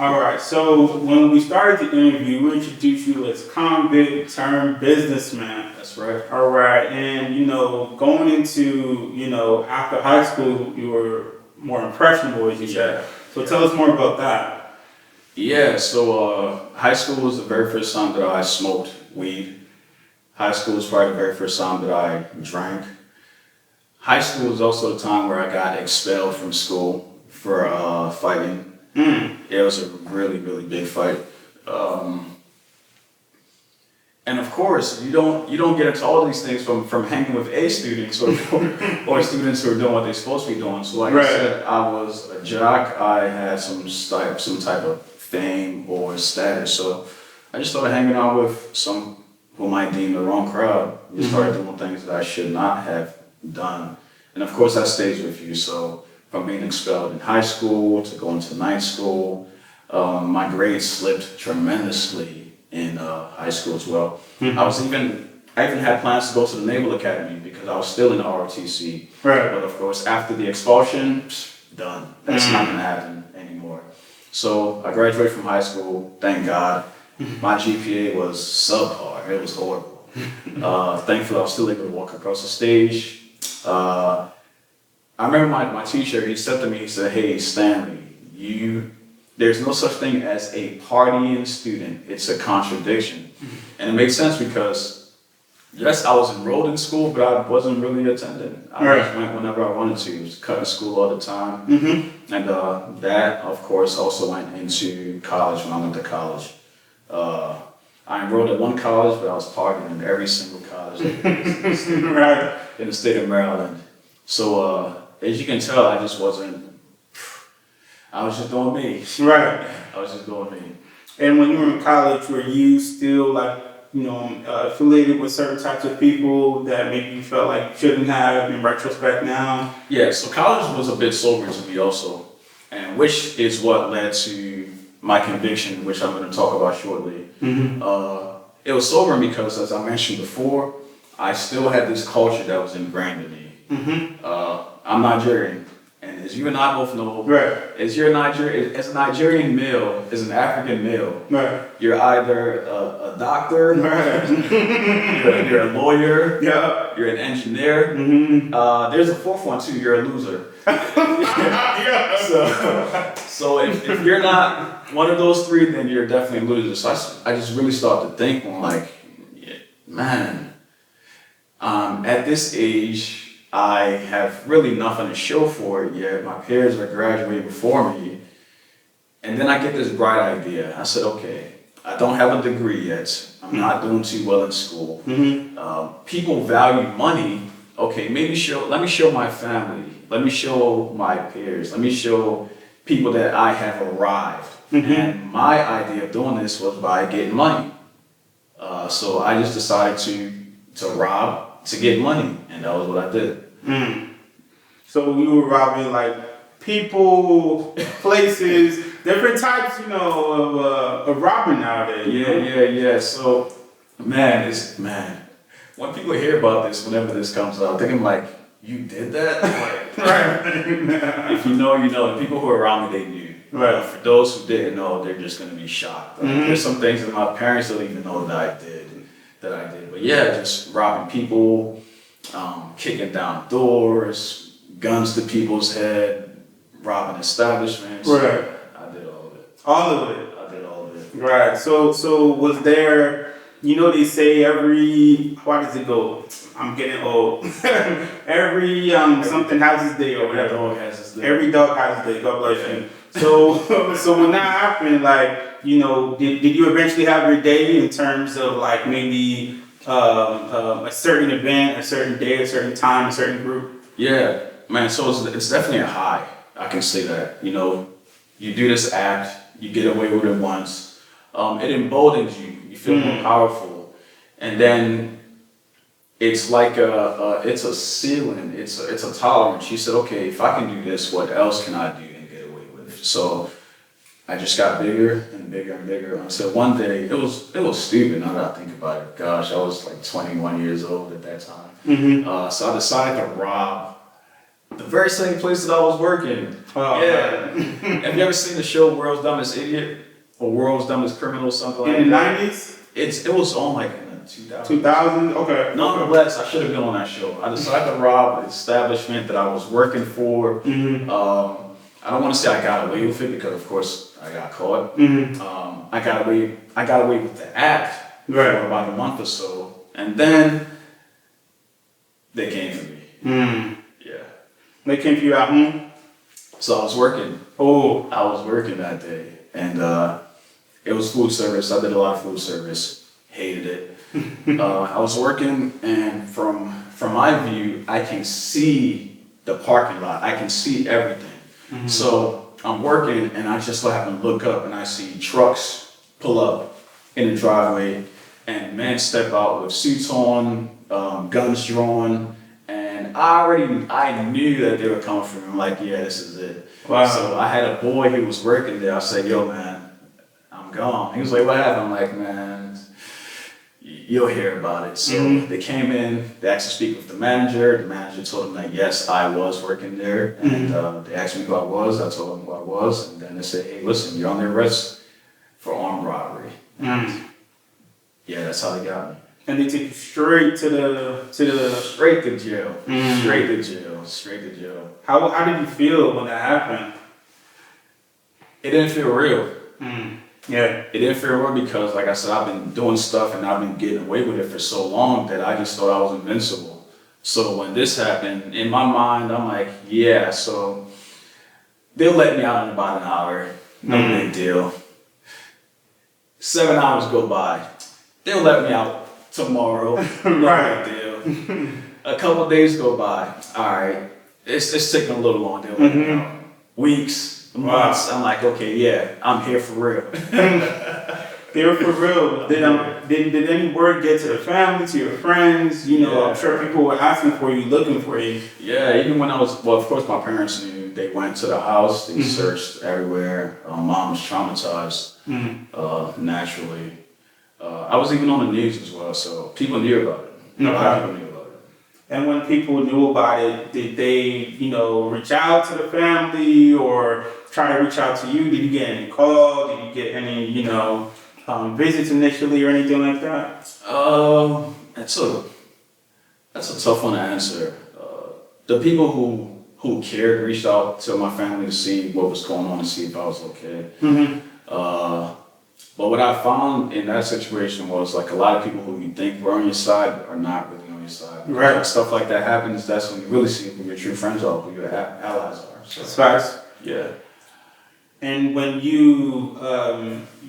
All right. So when we started the interview, we introduced you as convict turned businessman. That's right. All right. And, going into, after high school, you were more impressionable, as you said. So tell us more about that. Yeah, so high school was the very first time that I smoked weed. High school was probably the very first time that I drank. High school was also the time where I got expelled from school for fighting. It was a really, really big fight. And of course, you don't get into all these things from hanging with A students or students who are doing what they're supposed to be doing. So like I said, I was a jock. I had some type of fame or status. So I just started hanging out with some who might deem the wrong crowd. We started doing things that I should not have done. And of course that stays with you. So from being expelled in high school to going to night school, my grades slipped tremendously in high school as well. I even had plans to go to the Naval Academy because I was still in the ROTC. Right. But of course, after the expulsion, done. That's not gonna happen anymore. So I graduated from high school, thank God. My GPA was subpar, it was horrible. Thankfully, I was still able to walk across the stage. I remember my teacher, he said to me, he said, "Hey, Stanley, there's no such thing as a partying student. It's a contradiction." And it makes sense because, yes, I was enrolled in school, but I wasn't really attending. I just went whenever I wanted to. I was cutting school all the time. And that, of course, also went into college when I went to college. I enrolled at one college, but I was partying in every single college in the state of Maryland. So as you can tell, I was just doing me. Right. I was just doing me. And when you were in college, were you still affiliated with certain types of people that maybe you felt like you shouldn't have in retrospect now? Yeah, so college was a bit sober to me also, and which is what led to my conviction, which I'm going to talk about shortly. It was sobering because, as I mentioned before, I still had this culture that was ingrained in me. I'm Nigerian, and as you and I both know, as a Nigerian male, as an African male, you're either a doctor, you're a lawyer, you're an engineer. There's a fourth one too. You're a loser. So if you're not one of those three, then you're definitely a loser. So I just really started to think, man, at this age, I have really nothing to show for it yet. My peers are graduating before me. And then I get this bright idea. I said, okay, I don't have a degree yet. I'm not doing too well in school. People value money. Okay, let me show my family. Let me show my peers. Let me show people that I have arrived. And my idea of doing this was by getting money. So I just decided to rob to get money, and that was what I did. So you were robbing people, places, different types, of robbing nowadays. Yeah. So, man, when people hear about this, whenever this comes out, they're like, "You did that?" If you know, you know. And people who are around me, they knew. For those who didn't know, they're just gonna be shocked. There's some things that my parents don't even know that I did. But yeah, just robbing people, kicking down doors, guns to people's head, robbing establishments. I did all of it. All of it? I did all of it. Right. So was there, they say why does it go? I'm getting old. every something has its day or whatever. Every dog has its day. Every dog has its day. God bless you. So when that happened, did you eventually have your day in terms of maybe a certain event, a certain day, a certain time, a certain group? Yeah, man. So it's definitely a high. I can say that. You do this act, you get away with it once. It emboldens you. You feel more powerful, and then it's like it's a ceiling. It's a tolerance. You said, okay, if I can do this, what else can I do and get away with? So I just got bigger and bigger and bigger. So one day, it was stupid now that I think about it. Gosh, I was 21 years old at that time. So I decided to rob The very same place that I was working. Oh, Yeah. Have you ever seen the show World's Dumbest Idiot or World's Dumbest Criminal, something like In the that? 90s? It was on like in the 2000s. 2000? Okay. Nonetheless, I should have been on that show. I decided to rob an establishment that I was working for. Mm-hmm. I don't want to say I got away with it because, of course, I got caught. Mm-hmm. I got away with the act for about a month or so, and then they came for me. Mm. Yeah. They came for you at home? So I was working. Oh. I was working that day, and it was food service. I did a lot of food service. Hated it. I was working, and from my view, I can see the parking lot. I can see everything. Mm-hmm. So I'm working, and I just so happen to look up, and I see trucks pull up in the driveway, and men step out with suits on, guns drawn, and I knew that they were coming from me. I'm like, yeah, this is it. Wow. So I had a boy who was working there. I said, yo, man, I'm gone. He was like, what happened? I'm like, man, you'll hear about it. So they came in, they asked to speak with the manager. The manager told them that, yes, I was working there. And they asked me who I was. I told them who I was. And then they said, hey, listen, you're under arrest for armed robbery. Yeah, that's how they got me. And they took you straight to the Straight to jail. Straight to jail. Straight to jail. How did you feel when that happened? It didn't feel real. Yeah. It didn't feel real because, like I said, I've been doing stuff and I've been getting away with it for so long that I just thought I was invincible. So when this happened, in my mind, I'm like, yeah, so they'll let me out in about an hour. No big deal. 7 hours go by. They'll let me out tomorrow. No big deal. A couple days go by. All right. It's taking a little long. They'll let me out. Weeks, months. I'm like, okay, yeah, I'm here for real. They were for real. Did any word get to the family, to your friends? You know, I'm sure people were asking for you, looking for you. Yeah, even when I was, well, of course my parents knew. They went to the house, they searched everywhere. Mom was traumatized, naturally. I was even on the news as well, so people knew about it. A lot of people knew about it. And when people knew about it, did they, reach out to the family or try to reach out to you? Did you get any calls? Did you get any, visits initially or anything like that? That's a tough one to answer. The people who cared reached out to my family to see what was going on and see if I was okay. But what I found in that situation was like a lot of people who you think were on your side are not really on your side. Right. When stuff like that happens, that's when you really see who your true friends are, who your allies are. So, That's facts. yeah. And when you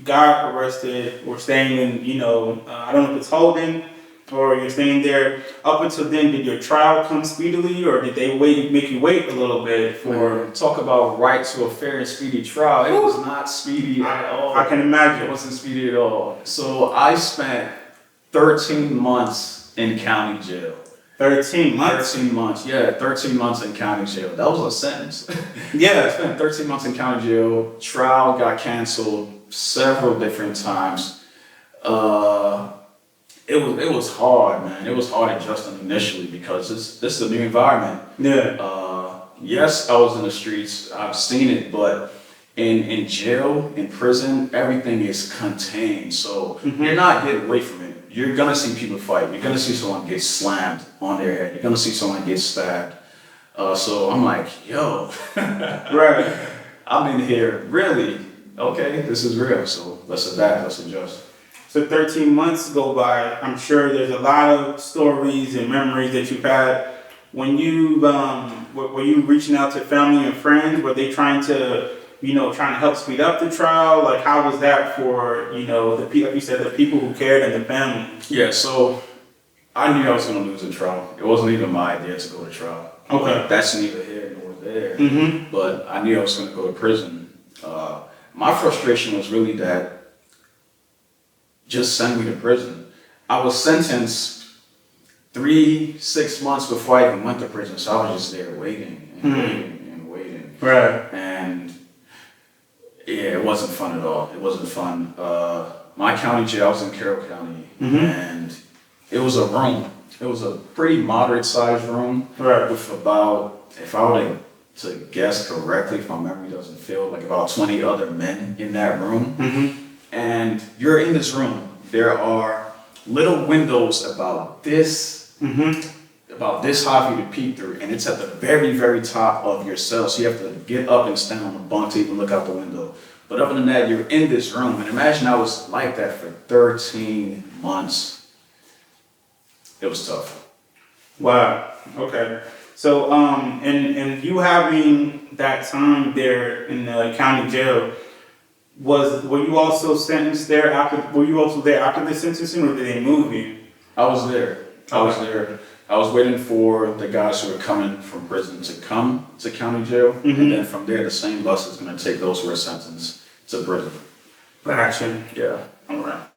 got arrested or staying in, I don't know if it's holding or you're staying there, up until then, did your trial come speedily or did they make you wait a little bit for... Talk about right to a fair and speedy trial. It was not speedy at all. I can imagine. It wasn't speedy at all. So I spent 13 months in county jail. 13 months? 13 months, yeah, 13 months in county jail. That was a sentence. Yeah. I spent 13 months in county jail. Trial got canceled several different times. It was hard, man. It was hard adjusting initially because this is a new environment. Yeah. Yes, I was in the streets. I've seen it, but in jail, in prison, everything is contained. So you're not getting away from it. You're gonna see people fight. You're gonna see someone get slammed on their head. You're gonna see someone get stabbed. So I'm like, yo, Right. I'm in here. Really? Okay, this is real. So let's adapt. Let's adjust. So 13 months go by. I'm sure there's a lot of stories and memories that you've had. When you were you reaching out to family and friends? Were they trying to help speed up the trial? Like, how was that for the people? Like you said, the people who cared and the family. Yeah. So I knew I was going to lose the trial. It wasn't even my idea to go to trial. Okay. That's neither here nor there. But I knew I was going to go to prison. My frustration was really that just send me to prison. I was sentenced 3-6 months before I even went to prison, so I was just there waiting and waiting. Right. And yeah, it wasn't fun at all. It wasn't fun. My county jail, I was in Carroll County, and it was a room. It was a pretty moderate sized room Right. with about if I were to guess correctly, if my memory doesn't fail, like about 20 other men in that room. And you're in this room. There are little windows about this high for you to peek through, and it's at the very, very top of your cell. So you have to get up and stand on the bunk to even look out the window. But other than that, you're in this room. And imagine I was like that for 13 months. It was tough. Wow. Okay. So, and you having that time there in the county jail, were you also sentenced there after? Were you also there after the sentencing, or did they move you? I was there. I was there. I was waiting for the guys who were coming from prison to come to county jail, and then from there, the same bus is going to take those who are sentenced to prison. Gotcha. Yeah. All right.